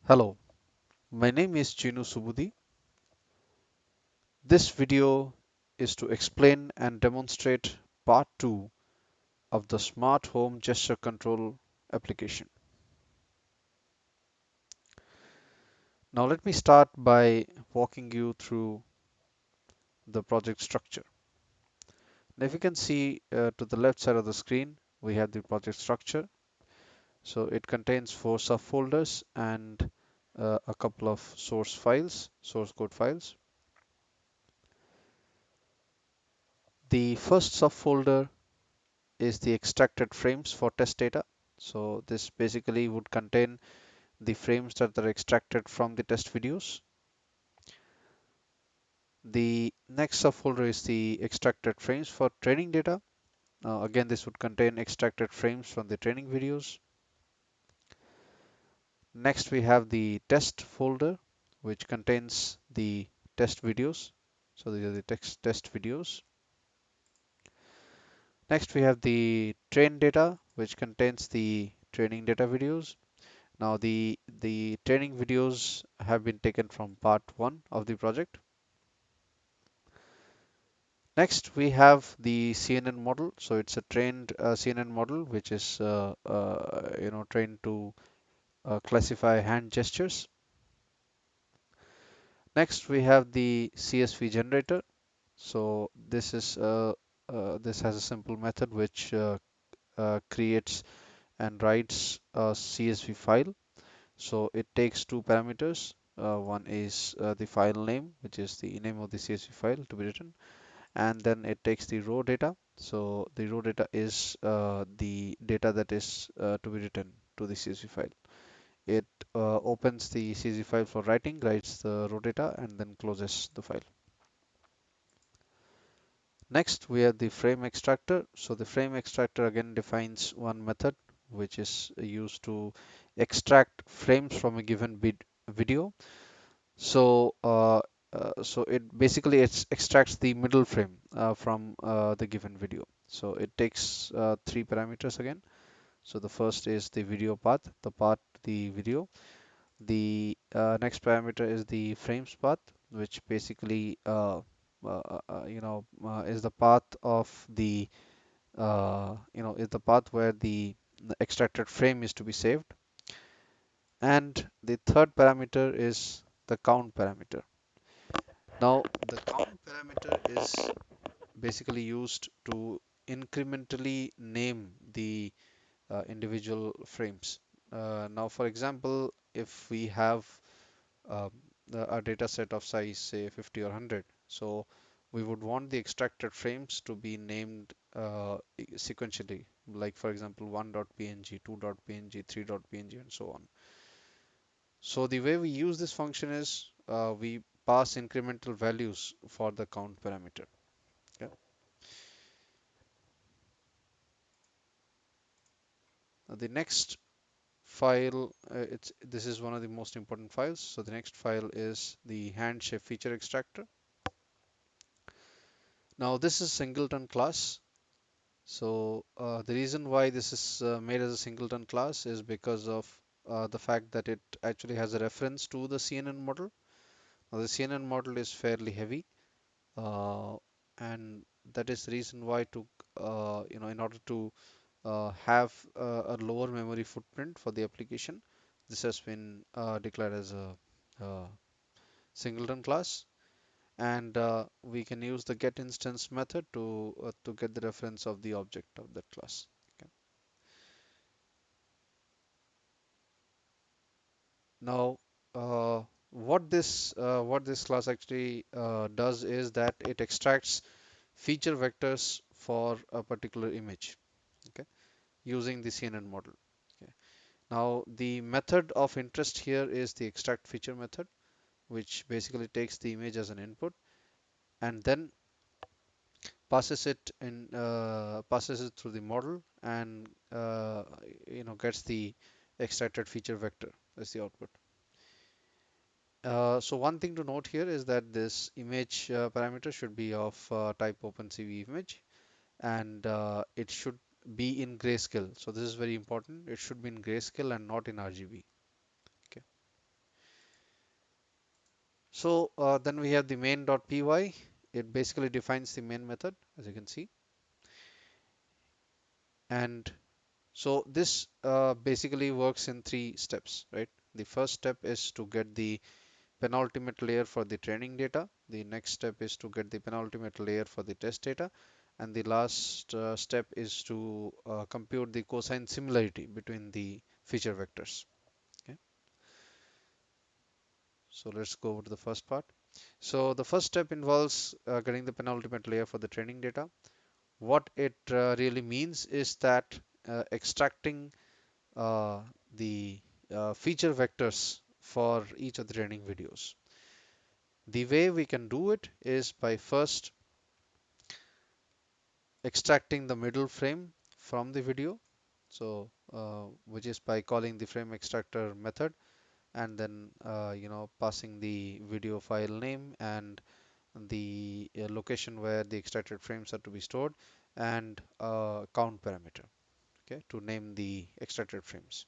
Hello, my name is Chinu Subudi. This video is to explain and demonstrate part 2 of the smart home gesture control application. Now let me start by walking you through the project structure. Now if you can see to the left side of the screen, we have the project structure. So it contains 4 subfolders and a couple of source code files. The first subfolder is the extracted frames for test data. So this basically would contain the frames that are extracted from the test videos. The next subfolder is the extracted frames for training data. Again, this would contain extracted frames from the training videos. Next, we have the test folder, which contains the test videos. So these are the test videos. Next, we have the train data, which contains the training data videos. Now, the training videos have been taken from part 1 of the project. Next, we have the CNN model. So it's a trained CNN model, which is trained to classify hand gestures. Next, we have the CSV generator. So this has a simple method which creates and writes a CSV file. So it takes two parameters. One is the file name, which is the name of the CSV file to be written, and then it takes the raw data. So the raw data is the data that is to be written to the CSV file. It opens the CSV file for writing, writes the raw data, and then closes the file. Next, we have the frame extractor. So the frame extractor again defines one method which is used to extract frames from a given video. So it basically extracts the middle frame from the given video. So it takes three parameters again. So the first is the video path, the video. The next parameter is the frames path, which basically is the path of is the path where the extracted frame is to be saved. And the third parameter is the count parameter. Now, the count parameter is basically used to incrementally name the individual frames. Now, for example, if we have uh, a data set of size, say 50 or 100, so we would want the extracted frames to be named sequentially, like for example 1.png, 2.png, 3.png, and so on. So the way we use this function is we pass incremental values for the count parameter. Okay. Now the next file, it's this is one of the most important files. So the next file is the hand shape feature extractor. Now this is singleton class. So the reason why this is made as a singleton class is because of the fact that it actually has a reference to the CNN model. Now the CNN model is fairly heavy, uh, and that is the reason why in order to have a lower memory footprint for the application, this has been declared as a uh, singleton class, and we can use the get instance method to get the reference of the object of that class. Okay. Now, what this class actually does is that it extracts feature vectors for a particular image, okay, using the CNN model. Okay. Now, the method of interest here is the extract feature method, which basically takes the image as an input and then passes it through the model and gets the extracted feature vector as the output. So one thing to note here is that this image parameter should be of type OpenCV image, and it should be in grayscale. So this is very important. It should be in grayscale and not in RGB. Okay. So then we have the main.py. It basically defines the main method, as you can see. And so this basically works in three steps, right? The first step is to get the penultimate layer for the training data. The next step is to get the penultimate layer for the test data. And the last step is to compute the cosine similarity between the feature vectors. Okay, so let's go over to the first part. So the first step involves getting the penultimate layer for the training data. What it really means is that extracting uh, the feature vectors for each of the training videos. The way we can do it is by first extracting the middle frame from the video. So, which is by calling the frame extractor method, and then passing the video file name and the location where the extracted frames are to be stored, and count parameter, okay, to name the extracted frames.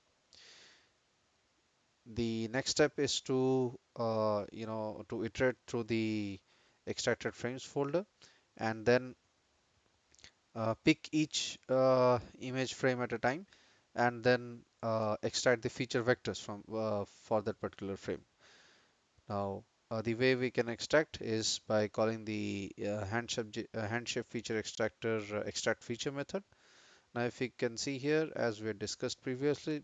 The next step is to to iterate through the extracted frames folder, and then pick each image frame at a time, and then extract the feature vectors from for that particular frame. Now, the way we can extract is by calling the handshape feature extractor extract feature method. Now, if you can see here, as we had discussed previously,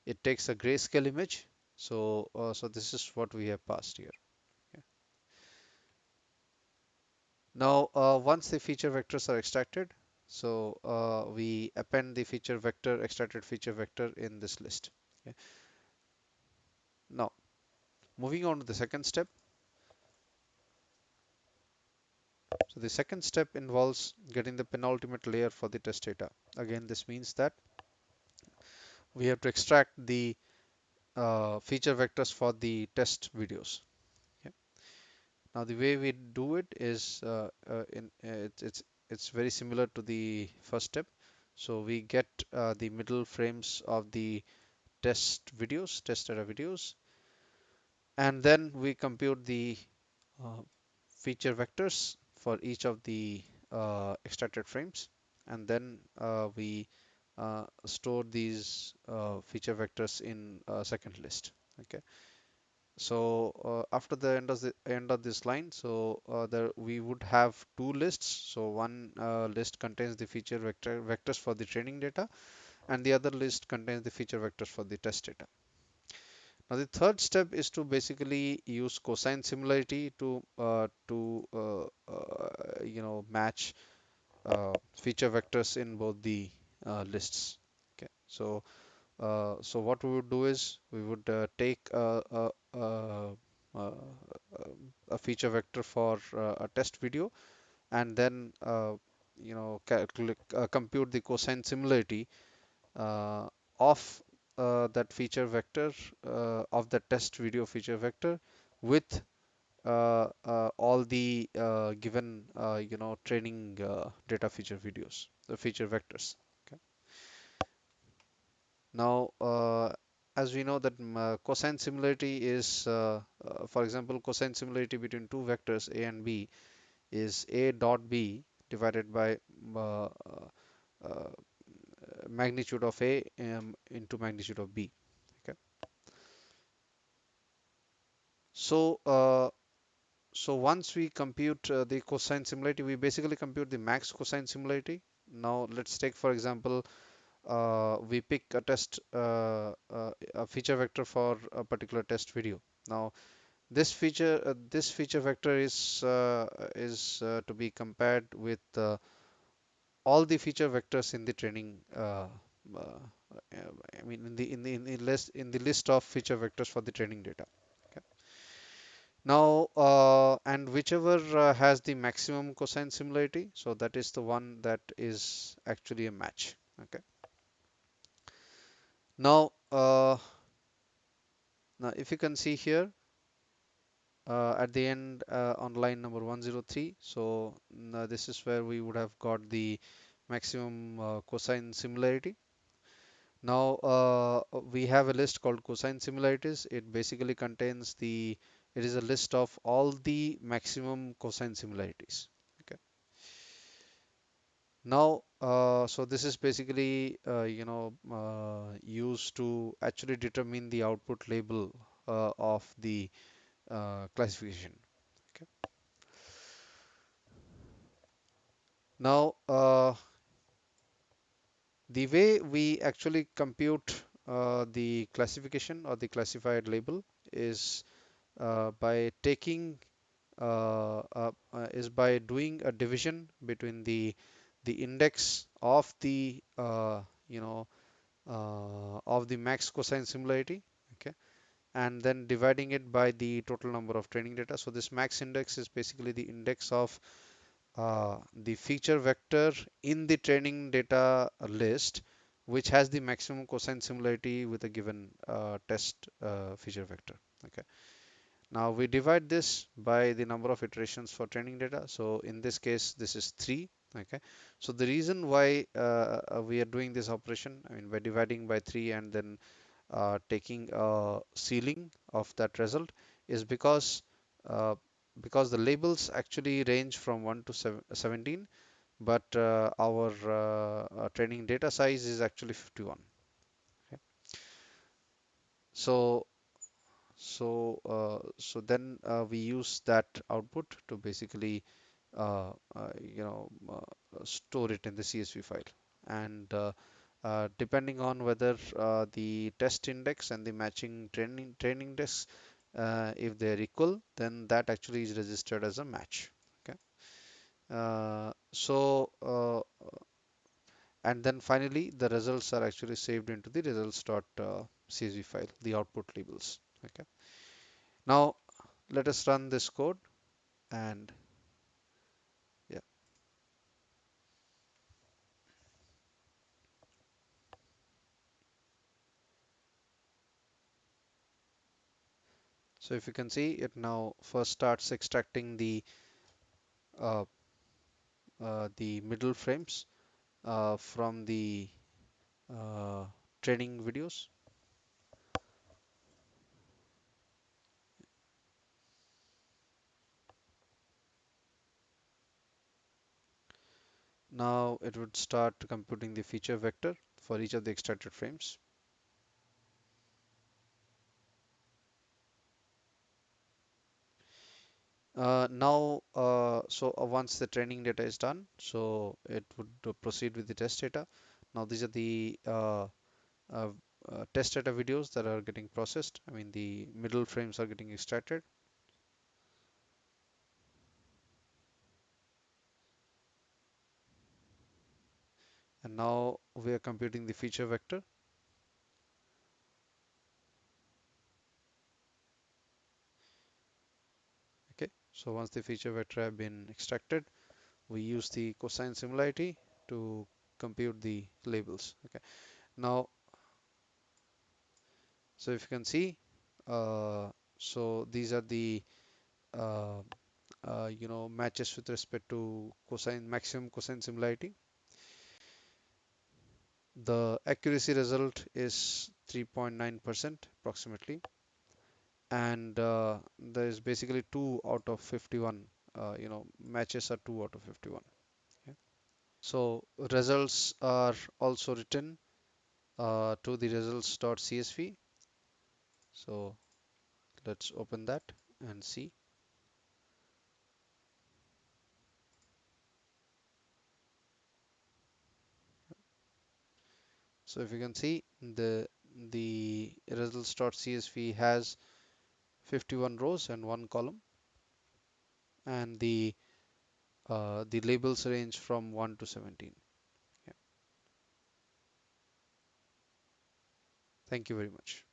it takes a grayscale image. So this is what we have passed here. Okay. Now, once the feature vectors are extracted, so we append the feature vector, extracted feature vector in this list. Okay. Now, moving on to the second step. So the second step involves getting the penultimate layer for the test data. Again, this means that we have to extract the feature vectors for the test videos. Okay. Now, the way we do it is it's very similar to the first step. So we get the middle frames of the test data videos, and then we compute the uh, feature vectors for each of the extracted frames, and then we store these feature vectors in a second list. Okay, so after the end of this line, so there we would have two lists. So one list contains the feature vectors for the training data, and the other list contains the feature vectors for the test data. Now the third step is to basically use cosine similarity to match feature vectors in both the lists. Okay, so what we would do is we would take uh, a feature vector for a test video, and then compute the cosine similarity uh, of that feature vector of the test video feature vector with all the given training data feature videos, the feature vectors. Okay. Now, as we know that cosine similarity is, for example, cosine similarity between two vectors a and b is a dot b divided by uh, uh, magnitude of a into magnitude of b. Okay. So, so once we compute the cosine similarity, we basically compute the max cosine similarity. Now, let's take, for example, we pick a feature vector for a particular test video. Now, this feature vector is to be compared with all the feature vectors in the training. Uh, I mean, in the list of feature vectors for the training data. Okay. Now, and whichever has the maximum cosine similarity, so that is the one that is actually a match. Okay. Now, now if you can see here at the end on line number 103, so this is where we would have got the maximum cosine similarity. Now we have a list called cosine similarities. It basically contains the it is a list of all the maximum cosine similarities. Okay. Now, so this is basically, used to actually determine the output label of the classification. Okay. Now, the way we actually compute the classification or the classified label is by taking is by doing a division between the index of the of the max cosine similarity, okay, and then dividing it by the total number of training data. So this max index is basically the index of the feature vector in the training data list which has the maximum cosine similarity with a given test feature vector. Okay. Now we divide this by the number of iterations for training data. So in this case, this is 3. Okay. So the reason why we are doing this operation, I mean, by dividing by 3 and then taking a ceiling of that result is uh, because the labels actually range from 1 to 17, but our training data size is actually 51. Okay. So so then we use that output to basically store it in the CSV file, and depending on whether the test index and the matching training index, if they're equal, then that actually is registered as a match. Okay. And then finally the results are actually saved into the results.csv file, the output labels. Okay. Now let us run this code, and yeah, so if you can see, it now first starts extracting uh, the middle frames from the uh, training videos. Now it would start computing the feature vector for each of the extracted frames. Once the training data is done, so it would proceed with the test data. Now these are the uh, test data videos that are getting processed. I mean, the middle frames are getting extracted. And now we are computing the feature vector. Okay, so once the feature vector have been extracted, we use the cosine similarity to compute the labels. Okay, now, so if you can see, uh, so these are the uh, matches with respect to cosine maximum cosine similarity. The accuracy result is 3.9% approximately, and there is basically 2 out of 51. Matches are 2 out of 51. Okay. So results are also written to the results.csv. So let's open that and see. So if you can see, the results.csv has 51 rows and 1 column, and the labels range from 1 to 17. Yeah. Thank you very much.